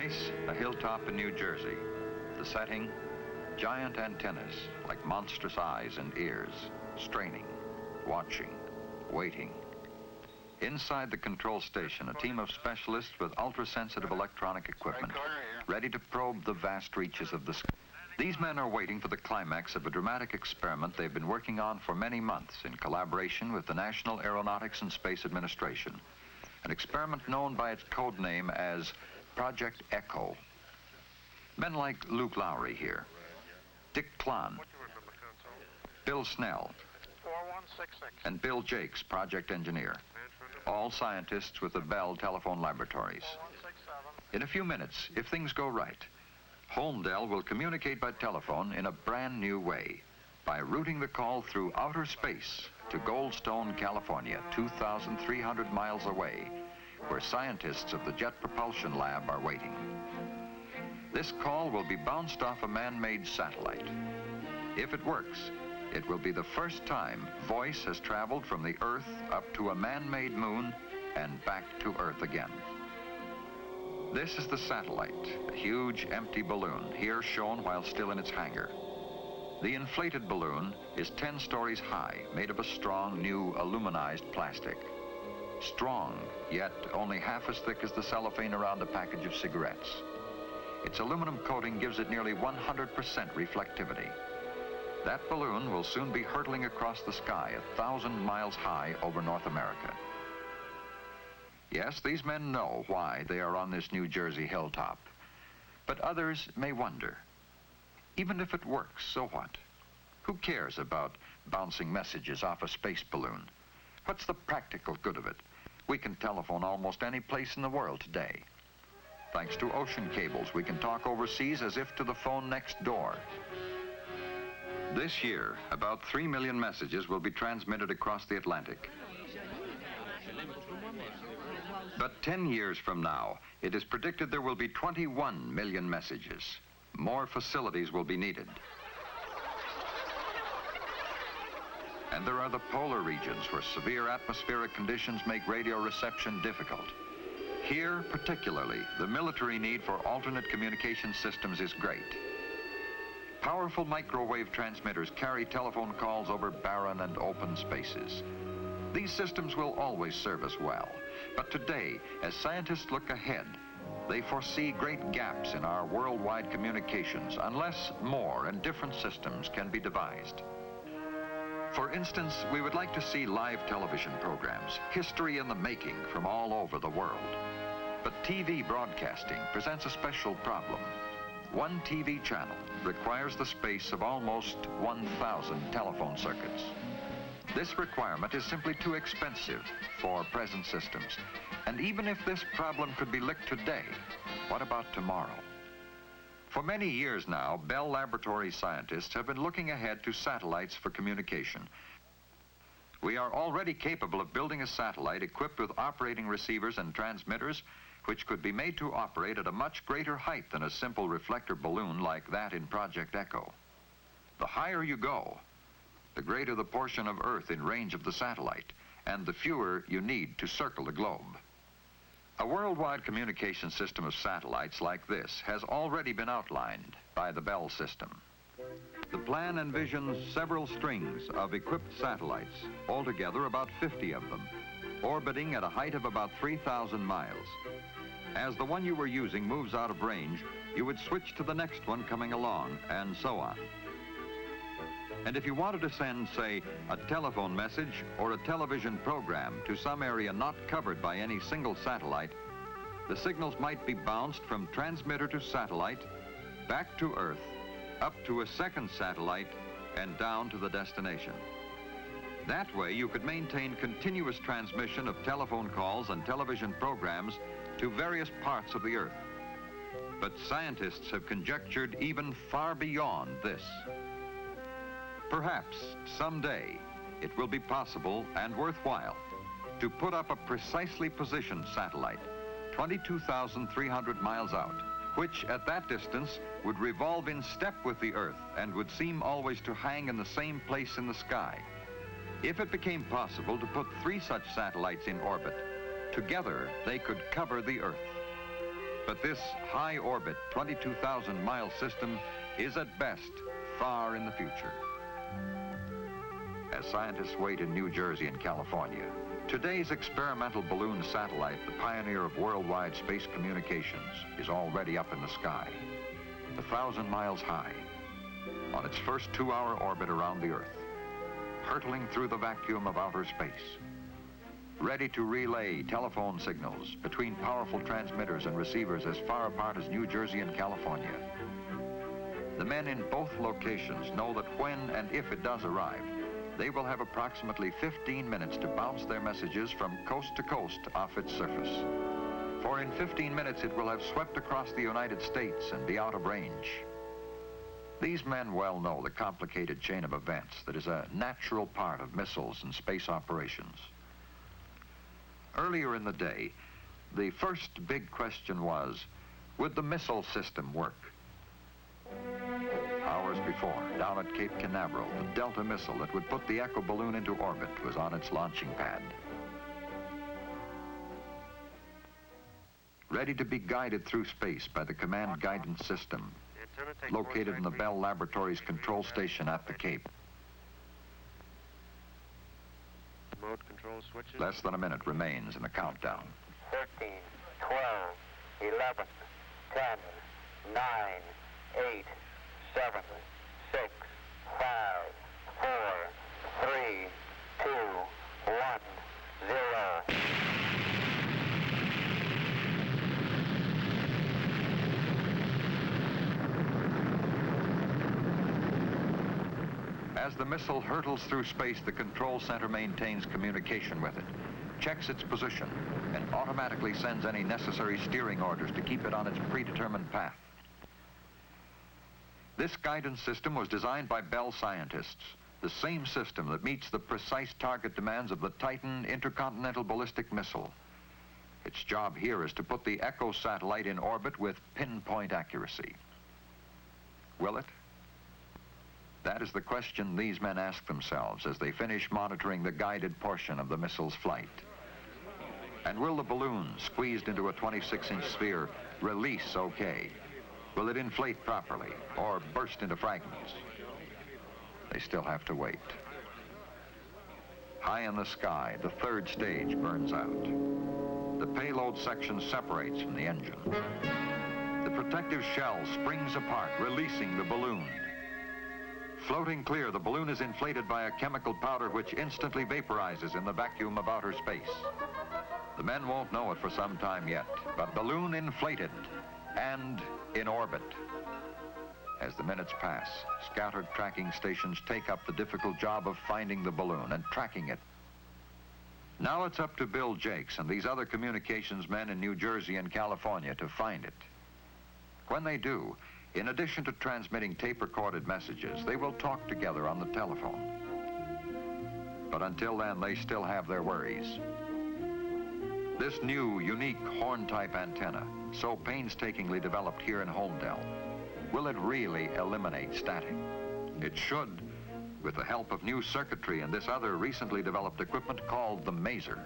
place, a hilltop in New Jersey. The setting, giant antennas like monstrous eyes and ears, straining, watching, waiting. Inside the control station, a team of specialists with ultra-sensitive electronic equipment, ready to probe the vast reaches of the sky. These men are waiting for the climax of a dramatic experiment they've been working on for many months in collaboration with the National Aeronautics and Space Administration, an experiment known by its code name as Project Echo. Men like Luke Lowry here, Dick Klon, Bill Snell, and Bill Jakes, project engineer, all scientists with the Bell Telephone Laboratories. In a few minutes, if things go right, Holmdel will communicate by telephone in a brand new way, by routing the call through outer space to Goldstone, California, 2,300 miles away, where scientists of the Jet Propulsion Lab are waiting. This call will be bounced off a man-made satellite. If it works, it will be the first time voice has traveled from the Earth up to a man-made moon and back to Earth again. This is the satellite, a huge empty balloon, here shown while still in its hangar. The inflated balloon is 10 stories high, made of a strong, new, aluminized plastic. Strong, yet only half as thick as the cellophane around a package of cigarettes. Its aluminum coating gives it nearly 100% reflectivity. That balloon will soon be hurtling across the sky 1,000 miles high over North America. Yes, these men know why they are on this New Jersey hilltop. But others may wonder, even if it works, so what? Who cares about bouncing messages off a space balloon? What's the practical good of it? We can telephone almost any place in the world today. Thanks to ocean cables, we can talk overseas as if to the phone next door. This year, about 3 million messages will be transmitted across the Atlantic. But 10 years from now, it is predicted there will be 21 million messages. More facilities will be needed. And there are the polar regions where severe atmospheric conditions make radio reception difficult. Here, particularly, the military need for alternate communication systems is great. Powerful microwave transmitters carry telephone calls over barren and open spaces. These systems will always serve us well. But today, as scientists look ahead, they foresee great gaps in our worldwide communications unless more and different systems can be devised. For instance, we would like to see live television programs, history in the making from all over the world. But TV broadcasting presents a special problem. One TV channel requires the space of almost 1,000 telephone circuits. This requirement is simply too expensive for present systems. And even if this problem could be licked today, what about tomorrow? For many years now, Bell Laboratories scientists have been looking ahead to satellites for communication. We are already capable of building a satellite equipped with operating receivers and transmitters which could be made to operate at a much greater height than a simple reflector balloon like that in Project Echo. The higher you go, the greater the portion of Earth in range of the satellite, and the fewer you need to circle the globe. A worldwide communication system of satellites like this has already been outlined by the Bell system. The plan envisions several strings of equipped satellites, altogether about 50 of them, orbiting at a height of about 3,000 miles. As the one you were using moves out of range, you would switch to the next one coming along, and so on. And if you wanted to send, say, a telephone message or a television program to some area not covered by any single satellite, the signals might be bounced from transmitter to satellite, back to Earth, up to a second satellite, and down to the destination. That way, you could maintain continuous transmission of telephone calls and television programs to various parts of the Earth. But scientists have conjectured even far beyond this. Perhaps someday it will be possible and worthwhile to put up a precisely positioned satellite, 22,300 miles out, which at that distance would revolve in step with the Earth and would seem always to hang in the same place in the sky. If it became possible to put 3 such satellites in orbit, together they could cover the Earth. But this high-orbit, 22,000-mile system is at best far in the future. As scientists wait in New Jersey and California, today's experimental balloon satellite, the pioneer of worldwide space communications, is already up in the sky, 1,000 miles high, on its first 2-hour orbit around the Earth, hurtling through the vacuum of outer space, ready to relay telephone signals between powerful transmitters and receivers as far apart as New Jersey and California. The men in both locations know that when and if it does arrive, they will have approximately 15 minutes to bounce their messages from coast to coast off its surface. For in 15 minutes, it will have swept across the United States and be out of range. These men well know the complicated chain of events that is a natural part of missiles and space operations. Earlier in the day, the first big question was, would the missile system work? Hours before, down at Cape Canaveral, the Delta missile that would put the Echo balloon into orbit was on its launching pad. Ready to be guided through space by the command guidance system, located in the Bell Laboratories control station at the Cape. Mode control switches. Less than a minute remains in the countdown. 13, 12, 11, 10, 9, 8, 7, 6, 5, 4, 3, 2, 1, 0. As the missile hurtles through space, the control center maintains communication with it, checks its position, and automatically sends any necessary steering orders to keep it on its predetermined path. This guidance system was designed by Bell scientists, the same system that meets the precise target demands of the Titan intercontinental ballistic missile. Its job here is to put the Echo satellite in orbit with pinpoint accuracy. Will it? That is the question these men ask themselves as they finish monitoring the guided portion of the missile's flight. And will the balloon, squeezed into a 26-inch sphere, release okay? Will it inflate properly or burst into fragments? They still have to wait. High in the sky, the third stage burns out. The payload section separates from the engine. The protective shell springs apart, releasing the balloon. Floating clear, the balloon is inflated by a chemical powder which instantly vaporizes in the vacuum of outer space. The men won't know it for some time yet, but balloon inflated and in orbit. As the minutes pass, scattered tracking stations take up the difficult job of finding the balloon and tracking it. Now it's up to Bill Jakes and these other communications men in New Jersey and California to find it. When they do, in addition to transmitting tape-recorded messages, they will talk together on the telephone. But until then, they still have their worries. This new, unique horn-type antenna, so painstakingly developed here in Holmdel, will it really eliminate static? It should, with the help of new circuitry and this other recently developed equipment called the maser.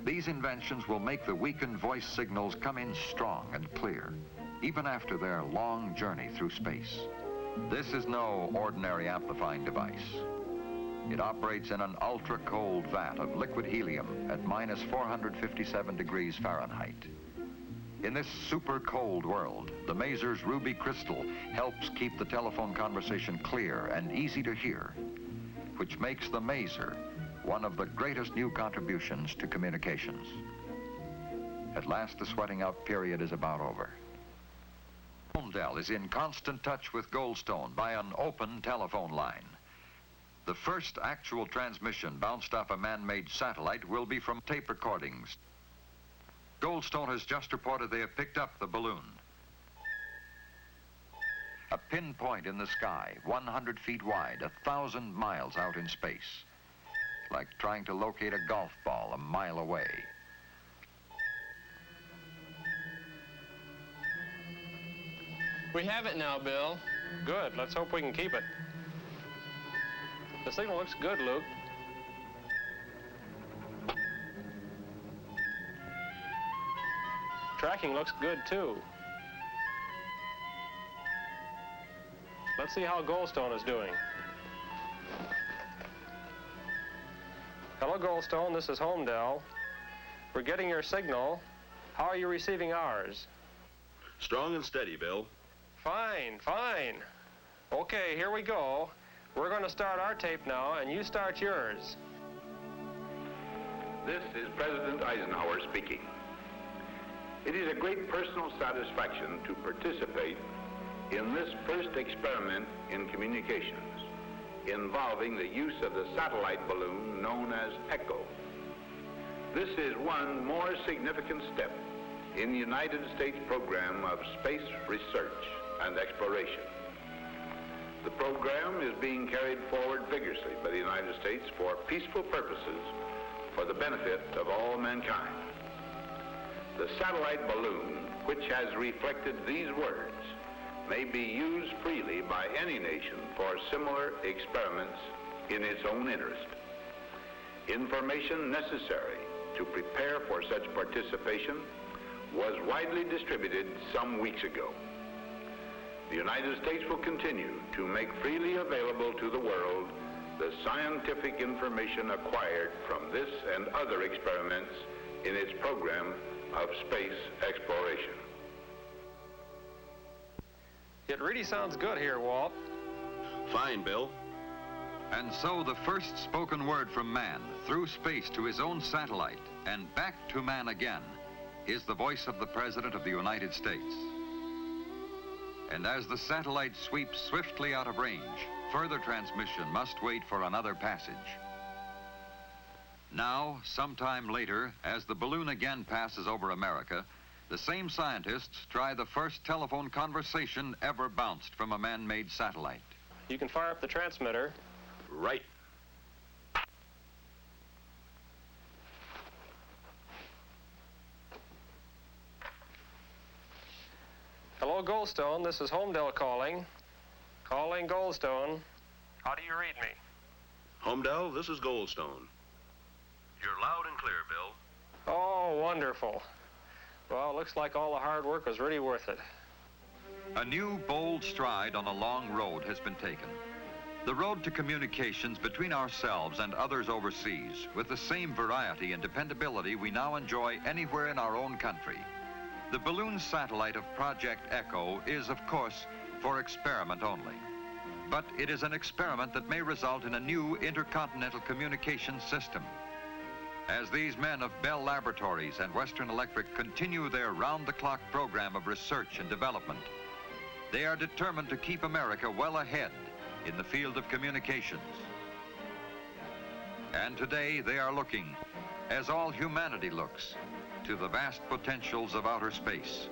These inventions will make the weakened voice signals come in strong and clear, even after their long journey through space. This is no ordinary amplifying device. It operates in an ultra-cold vat of liquid helium at minus 457 degrees Fahrenheit. In this super cold world, the maser's ruby crystal helps keep the telephone conversation clear and easy to hear, which makes the maser one of the greatest new contributions to communications. At last, the sweating out period is about over. Holmdel is in constant touch with Goldstone by an open telephone line. The first actual transmission bounced off a man-made satellite will be from tape recordings. Goldstone has just reported they have picked up the balloon. A pinpoint in the sky, 100 feet wide, 1,000 miles out in space. Like trying to locate a golf ball a mile away. We have it now, Bill. Good. Let's hope we can keep it. The signal looks good, Luke. tracking looks good, too. Let's see how Goldstone is doing. Hello, Goldstone. This is Homedale. We're getting your signal. How are you receiving ours? Strong and steady, Bill. Fine, fine. Okay, here we go. We're going to start our tape now, and you start yours. This is President Eisenhower speaking. It is a great personal satisfaction to participate in this first experiment in communications involving the use of the satellite balloon known as Echo. This is one more significant step in the United States program of space research and exploration. The program is being carried forward vigorously by the United States for peaceful purposes for the benefit of all mankind. The satellite balloon, which has reflected these words, may be used freely by any nation for similar experiments in its own interest. Information necessary to prepare for such participation was widely distributed some weeks ago. The United States will continue to make freely available to the world the scientific information acquired from this and other experiments in its program of space exploration. It really sounds good here, Walt. Fine, Bill. And so the first spoken word from man through space to his own satellite and back to man again is the voice of the President of the United States. And as the satellite sweeps swiftly out of range, further transmission must wait for another passage. Now, sometime later, as the balloon again passes over America, the same scientists try the first telephone conversation ever bounced from a man-made satellite. You can fire up the transmitter. Right. Hello, Goldstone. This is Homedale calling. Calling Goldstone. How do you read me? Homedale, this is Goldstone. You're loud and clear, Bill. Oh, wonderful. Well, it looks like all the hard work was really worth it. A new, bold stride on a long road has been taken. The road to communications between ourselves and others overseas with the same variety and dependability we now enjoy anywhere in our own country. The balloon satellite of Project Echo is, of course, for experiment only. But it is an experiment that may result in a new intercontinental communications system. As these men of Bell Laboratories and Western Electric continue their round-the-clock program of research and development, they are determined to keep America well ahead in the field of communications. And today they are looking, as all humanity looks, to the vast potentials of outer space.